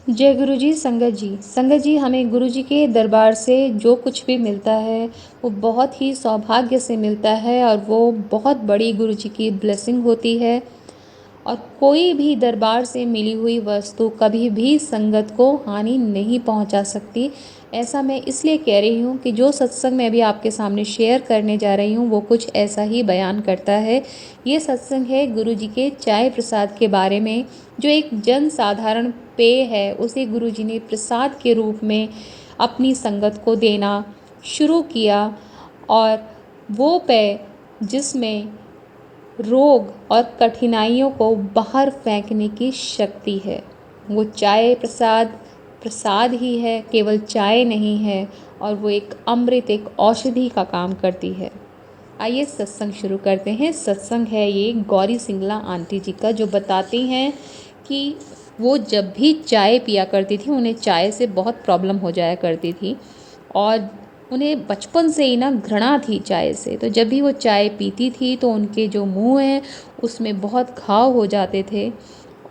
जय गुरु जी। संगत जी हमें गुरु जी के दरबार से जो कुछ भी मिलता है वो बहुत ही सौभाग्य से मिलता है और वो बहुत बड़ी गुरु जी की ब्लेसिंग होती है। और कोई भी दरबार से मिली हुई वस्तु कभी भी संगत को हानि नहीं पहुंचा सकती। ऐसा मैं इसलिए कह रही हूँ कि जो सत्संग मैं अभी आपके सामने शेयर करने जा रही हूँ वो कुछ ऐसा ही बयान करता है। ये सत्संग है गुरु जी के चाय प्रसाद के बारे में, जो एक जन साधारण पेय है उसे गुरु जी ने प्रसाद के रूप में अपनी संगत को देना शुरू किया। और वो पेय जिसमें रोग और कठिनाइयों को बाहर फेंकने की शक्ति है, वो चाय प्रसाद ही है, केवल चाय नहीं है। और वो एक अमृत, एक औषधि का काम करती है। आइए सत्संग शुरू करते हैं। सत्संग है ये गौरी सिंगला आंटी जी का, जो बताती हैं कि वो जब भी चाय पिया करती थी उन्हें चाय से बहुत प्रॉब्लम हो जाया करती थी और उन्हें बचपन से ही ना घृणा थी चाय से। तो जब भी वो चाय पीती थी तो उनके जो मुंह हैं उसमें बहुत घाव हो जाते थे।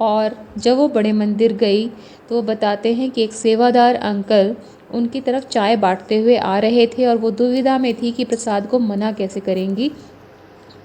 और जब वो बड़े मंदिर गई तो वो बताते हैं कि एक सेवादार अंकल उनकी तरफ चाय बांटते हुए आ रहे थे और वो दुविधा में थी कि प्रसाद को मना कैसे करेंगी।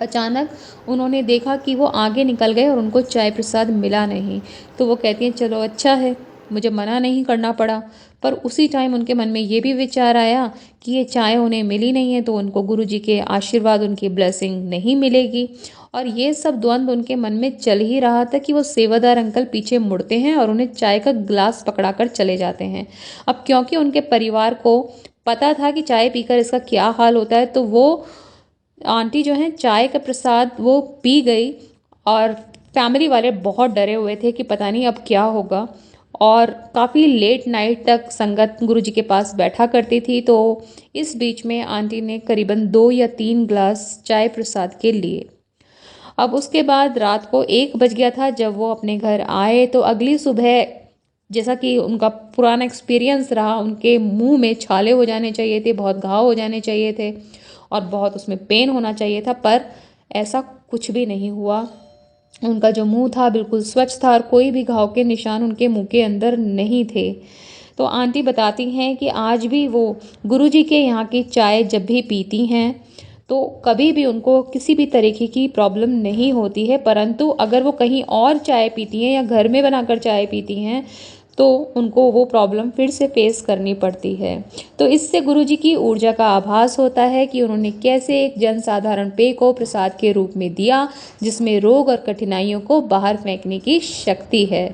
अचानक उन्होंने देखा कि वो आगे निकल गए और उनको चाय प्रसाद मिला नहीं। तो वो कहती हैं चलो अच्छा है, मुझे मना नहीं करना पड़ा। पर उसी टाइम उनके मन में ये भी विचार आया कि ये चाय उन्हें मिली नहीं है तो उनको गुरु जी के आशीर्वाद, उनकी ब्लेसिंग नहीं मिलेगी। और ये सब द्वंद्व उनके मन में चल ही रहा था कि वो सेवादार अंकल पीछे मुड़ते हैं और उन्हें चाय का गिलास पकड़ाकर चले जाते हैं। अब क्योंकि उनके परिवार को पता था कि चाय पीकर इसका क्या हाल होता है, तो वो आंटी जो हैं चाय का प्रसाद वो पी गई। और फैमिली वाले बहुत डरे हुए थे कि पता नहीं अब क्या होगा। और काफ़ी लेट नाइट तक संगत गुरु जी के पास बैठा करती थी। तो इस बीच में आंटी ने करीबन 2 या 3 ग्लास चाय प्रसाद के लिए। अब उसके बाद रात को 1 बज गया था जब वो अपने घर आए। तो अगली सुबह, जैसा कि उनका पुराना एक्सपीरियंस रहा, उनके मुंह में छाले हो जाने चाहिए थे, बहुत घाव हो जाने चाहिए थे और बहुत उसमें पेन होना चाहिए था, पर ऐसा कुछ भी नहीं हुआ। उनका जो मुंह था बिल्कुल स्वच्छ था और कोई भी घाव के निशान उनके मुंह के अंदर नहीं थे। तो आंटी बताती हैं कि आज भी वो गुरुजी के यहाँ की चाय जब भी पीती हैं तो कभी भी उनको किसी भी तरीके की प्रॉब्लम नहीं होती है। परंतु अगर वो कहीं और चाय पीती हैं या घर में बनाकर चाय पीती हैं तो उनको वो प्रॉब्लम फिर से फेस करनी पड़ती है। तो इससे गुरुजी की ऊर्जा का आभास होता है कि उन्होंने कैसे एक जनसाधारण पेय को प्रसाद के रूप में दिया जिसमें रोग और कठिनाइयों को बाहर फेंकने की शक्ति है।